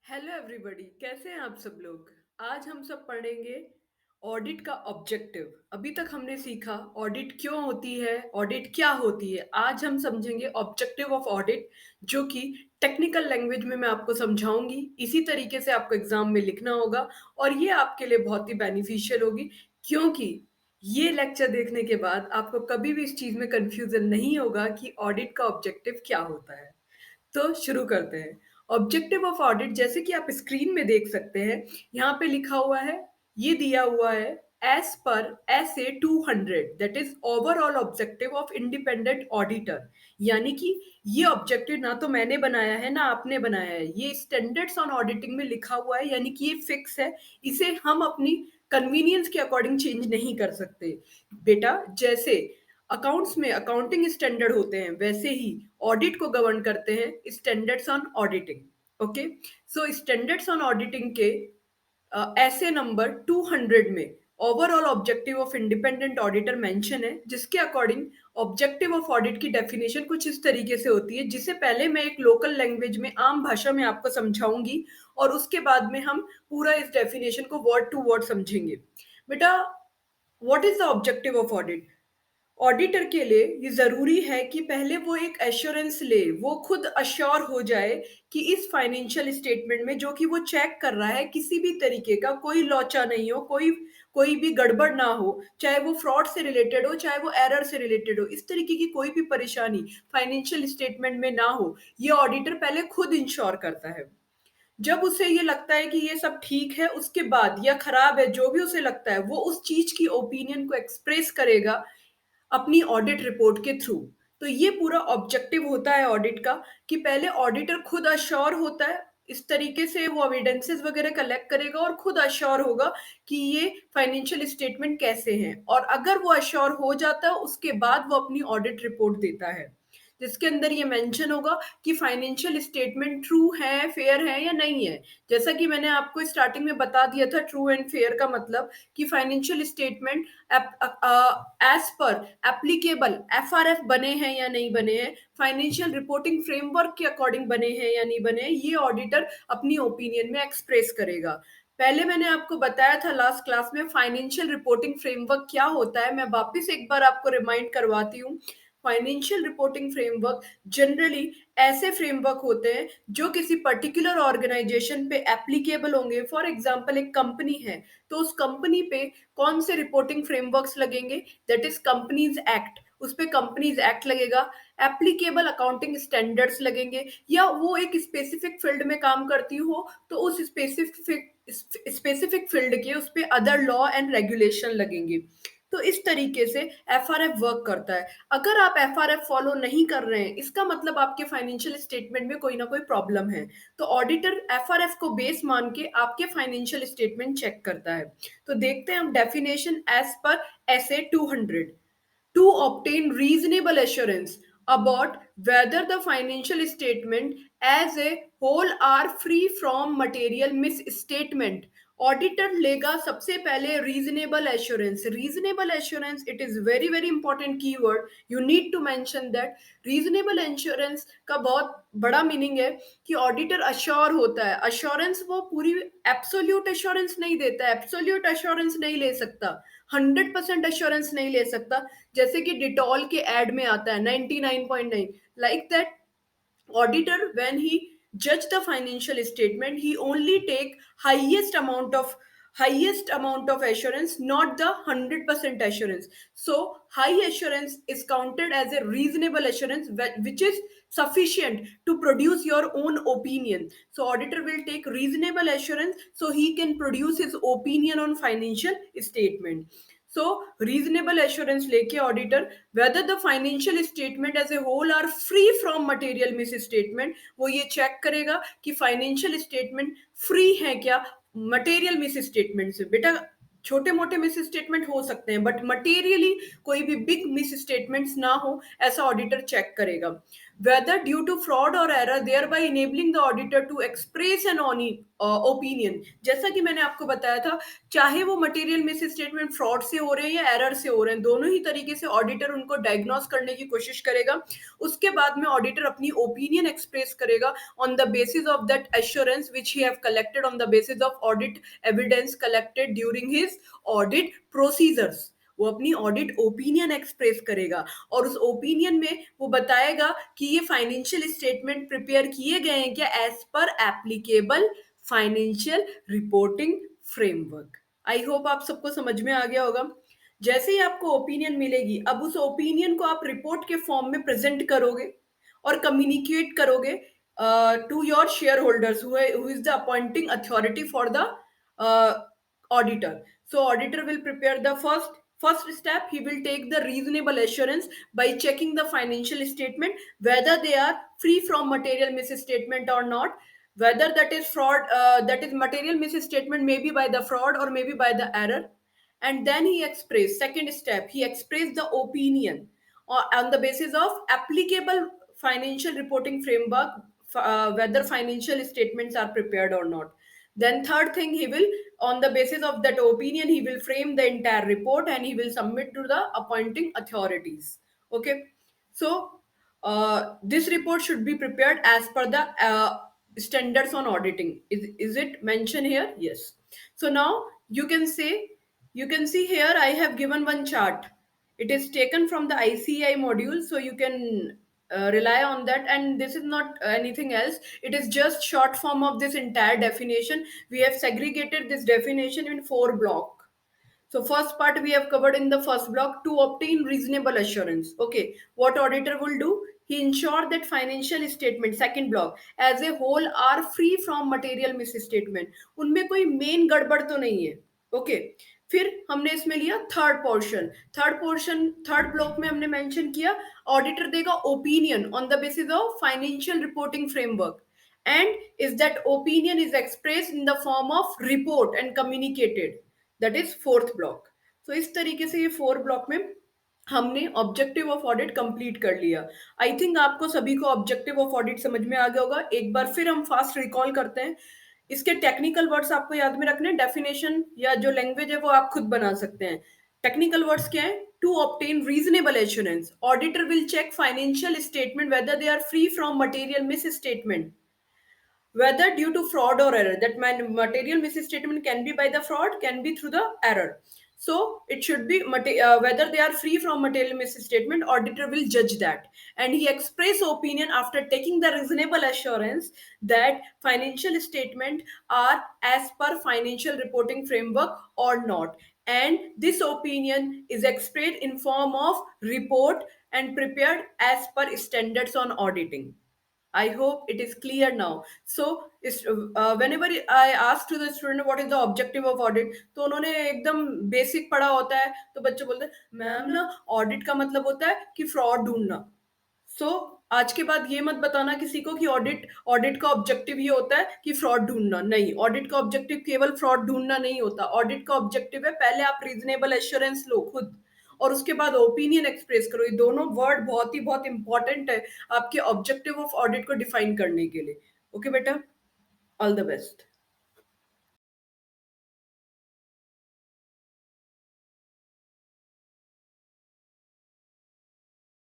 Hello everybody, कैसे हैं आप सब लोग। आज हम सब पढ़ेंगे ऑडिट का ऑब्जेक्टिव। अभी तक हमने सीखा ऑडिट क्यों होती है, ऑडिट क्या होती है। आज हम समझेंगे ऑब्जेक्टिव ऑफ ऑडिट, जो कि टेक्निकल लैंग्वेज में मैं आपको समझाऊंगी। इसी तरीके से आपको एग्जाम में लिखना होगा और ये आपके लिए बहुत ही बेनिफिशियल होगी, क्योंकि ये लेक्चर देखने के बाद आपको कभी भी इस चीज में कंफ्यूजन नहीं होगा कि ऑडिट का ऑब्जेक्टिव क्या होता है। तो शुरू करते हैं। ऑब्जेक्टिव ऑफ ऑडिट, जैसे कि आप स्क्रीन में देख सकते हैं, यहाँ पे लिखा हुआ है, ये दिया हुआ है as per SA 200, that is overall objective of independent auditor. यानी कि ये ऑब्जेक्टिव ना तो मैंने बनाया है ना आपने बनाया है, ये स्टैंडर्ड्स ऑन ऑडिटिंग में लिखा हुआ है, यानी कि ये फिक्स है। इसे हम अपनी कन्वीनियंस के अकॉर्डिंग चेंज नहीं कर सकते। बेटा, जैसे अकाउंट्स में अकाउंटिंग स्टैंडर्ड होते हैं, वैसे ही ऑडिट को गवर्न करते हैं standards on auditing. Okay, so standards on auditing के ऐसे नंबर 200 में overall objective of independent auditor mention है, जिसके अकॉर्डिंग ऑब्जेक्टिव ऑफ ऑडिट की डेफिनेशन कुछ इस तरीके से होती है, जिसे पहले मैं एक लोकल लैंग्वेज में आम भाषा में आपको समझाऊंगी और उसके बाद में हम पूरा इस डेफिनेशन को वर्ड टू वर्ड समझेंगे। बेटा, what is the objective of audit. Auditor के लिए ये जरूरी है कि पहले वो एक एश्योरेंस ले, वो खुद अश्योर हो जाए कि इस फाइनेंशियल स्टेटमेंट में जो कि वो चेक कर रहा है, किसी भी तरीके का कोई लॉचा नहीं हो, कोई कोई भी गड़बड़ ना हो, चाहे वो फ्रॉड से रिलेटेड हो, चाहे वो एरर से रिलेटेड हो, इस तरीके की कोई भी परेशानी फाइनेंशियल स्टेटमेंट में ना हो। ये ऑडिटर पहले खुद इंश्योर करता है। जब उसे ये लगता है कि ये सब ठीक है, उसके बाद या खराब है, जो भी उसे लगता है, वो उस चीज की ओपिनियन को एक्सप्रेस करेगा अपनी ऑडिट रिपोर्ट के थ्रू। तो ये पूरा ऑब्जेक्टिव होता है ऑडिट का, कि पहले ऑडिटर खुद अश्योर होता है, इस तरीके से वो एविडेंसेस वगैरह कलेक्ट करेगा और खुद अश्योर होगा कि ये फाइनेंशियल स्टेटमेंट कैसे हैं, और अगर वो अश्योर हो जाता है उसके बाद वो अपनी ऑडिट रिपोर्ट देता है, जिसके अंदर ये मेंशन होगा कि फाइनेंशियल स्टेटमेंट ट्रू है, फेयर है या नहीं है। जैसा कि मैंने आपको स्टार्टिंग में बता दिया था, ट्रू एंड फेयर का मतलब कि financial statement as per applicable FRF बने हैं या नहीं बने हैं, फाइनेंशियल रिपोर्टिंग फ्रेमवर्क के अकॉर्डिंग बने हैं या नहीं बने हैं, ये ऑडिटर अपनी ओपिनियन में एक्सप्रेस करेगा। पहले मैंने आपको बताया था लास्ट क्लास में फाइनेंशियल रिपोर्टिंग फ्रेमवर्क क्या होता है, मैं वापस एक बार आपको रिमाइंड करवाती हूँ। फाइनेंशियल रिपोर्टिंग फ्रेमवर्क जनरली ऐसे फ्रेमवर्क होते हैं जो किसी पर्टिकुलर ऑर्गेनाइजेशन पे एप्लीकेबल होंगे। फॉर एग्जांपल, एक कंपनी है तो उस कंपनी पे कौन से रिपोर्टिंग फ्रेमवर्क्स लगेंगे, दैट इज कंपनीज एक्ट, उस पे कंपनीज एक्ट लगेगा। एप्लीकेबल अकाउंटिंग स्टैंडर्ड्स लगेंगे, या वो एक स्पेसिफिक फील्ड में काम करती हो तो उस स्पेसिफिक फील्ड के उस पे अदर लॉ एंड रेगुलेशन लगेंगे। तो इस तरीके से FRF वर्क करता है। अगर आप FRF फॉलो नहीं कर रहे हैं, इसका मतलब आपके फाइनेंशियल स्टेटमेंट में कोई ना कोई प्रॉब्लम है। तो ऑडिटर FRF को बेस मान के आपके फाइनेंशियल स्टेटमेंट चेक करता है। तो देखते हैं हम definition as per SA 200। To obtain reasonable assurance about whether the financial statement as a whole are free from material misstatement, auditor लेगा सबसे पहले reasonable assurance. Reasonable assurance, it is very very important keyword, you need to mention that. Reasonable assurance का बहुत बड़ा meaning है कि auditor assure होता है। अश्योरेंस वो पूरी एब्सोल्यूट एश्योरेंस नहीं देता है, एब्सोल्यूट एश्योरेंस नहीं ले सकता, 100% एश्योरेंस नहीं ले सकता। जैसे कि डिटॉल के एड में आता है 99.9, like that auditor, when he judge the financial statement, he only take highest amount of assurance, not the 100% assurance. So high assurance is counted as a reasonable assurance, which is sufficient to produce your own opinion. So auditor will take reasonable assurance so he can produce his opinion on financial statement. So reasonable assurance लेके auditor whether the financial statement as a whole are free from material misstatement, वो ये check करेगा कि financial statement free है क्या material miss statement से। बेटा, छोटे मोटे मिस स्टेटमेंट हो सकते हैं, बट मटेरियली कोई भी बिग मिस स्टेटमेंट्स ना हो, ऐसा ऑडिटर चेक करेगा। whether due to fraud or error, thereby enabling the auditor to express an opinion. जैसा कि मैंने आपको बताया था, चाहे वो मटेरियल मिस स्टेटमेंट फ्रॉड से हो रहे हैं या एरर से हो रहे हैं, दोनों ही तरीके से ऑडिटर उनको डायग्नोस करने की कोशिश करेगा। उसके बाद में ऑडिटर अपनी ओपिनियन एक्सप्रेस करेगा on the basis of that assurance which he have collected, on the basis of audit evidence collected during his audit procedures. वो अपनी ऑडिट ओपिनियन एक्सप्रेस करेगा और उस ओपिनियन में वो बताएगा कि ये फाइनेंशियल स्टेटमेंट प्रिपेयर किए गए हैं क्या as per applicable financial reporting framework. I hope आप सबको समझ में आ गया होगा। जैसे ही आपको ओपिनियन मिलेगी, अब उस ओपिनियन को आप रिपोर्ट के फॉर्म में प्रेजेंट करोगे और कम्युनिकेट करोगे to your shareholders who is the appointing authority for the auditor. So auditor will prepare the first step. He will take the reasonable assurance by checking the financial statement whether they are free from material misstatement or not, whether that is fraud, that is material misstatement maybe by the fraud or maybe by the error. And then he express, second step, he express the opinion on the basis of applicable financial reporting framework, whether financial statements are prepared or not. Then third thing, he will, on the basis of that opinion, he will frame the entire report and he will submit to the appointing authorities. Okay. So this report should be prepared as per the standards on auditing. Is it mentioned here? Yes. So now you can say, you can see here I have given one chart. It is taken from the ICI module, so you can rely on that. And this is not anything else. It is just short form of this entire definition. We have segregated this definition in 4 blocks. So first part we have covered in the first block, to obtain reasonable assurance. Okay, what auditor will do? He ensure that financial statement, second block, as a whole are free from material misstatement. उनमें कोई main गड़बड़ तो नहीं है। Okay, फिर हमने इसमें लिया थर्ड ब्लॉक में हमने मेंशन किया ऑडिटर देगा opinion on the basis of financial reporting framework, and is that opinion is expressed in the form of report and communicated, that is fourth block. तो इस तरीके से ये 4 ब्लॉक में हमने ऑब्जेक्टिव ऑफ ऑडिट कंप्लीट कर लिया। आई थिंक आपको सभी को ऑब्जेक्टिव ऑफ ऑडिट समझ में आ गया होगा। एक बार फिर हम फास्ट रिकॉल करते हैं। इसके टेक्निकल वर्ड्स आपको याद में रखने, डेफिनेशन या जो लैंग्वेज है वो आप खुद बना सकते हैं। टेक्निकल वर्ड्स क्या है? To obtain reasonable assurance, auditor will check financial statement whether they are free from material misstatement, whether due to fraud or error. That material misstatement can be by the fraud, can be through the error. So it should be whether they are free from material misstatement, auditor will judge that, and he express opinion after taking the reasonable assurance that financial statement are as per financial reporting framework or not, and this opinion is expressed in form of report and prepared as per standards on auditing. I hope it is clear now. So, whenever I ask to the student what is the objective of audit, तो उन्होंने एकदम basic पढ़ा होता है, तो बच्चे बोलते हैं मैम ना ऑडिट का मतलब होता है कि फ्रॉड ढूंढना। सो आज के बाद ये मत बताना किसी को कि ऑडिट ऑडिट का ऑब्जेक्टिव ये होता है कि फ्रॉड ढूंढना। नहीं, ऑडिट का ऑब्जेक्टिव केवल फ्रॉड ढूंढना नहीं होता। ऑडिट का ऑब्जेक्टिव है पहले आप रीजनेबल एश्योरेंस लो खुद, और उसके बाद ओपिनियन एक्सप्रेस करो। ये दोनों वर्ड बहुत इंपॉर्टेंट है आपके ऑब्जेक्टिव ऑफ ऑडिट को डिफाइन करने के लिए। ओके बेटा, ऑल द बेस्ट।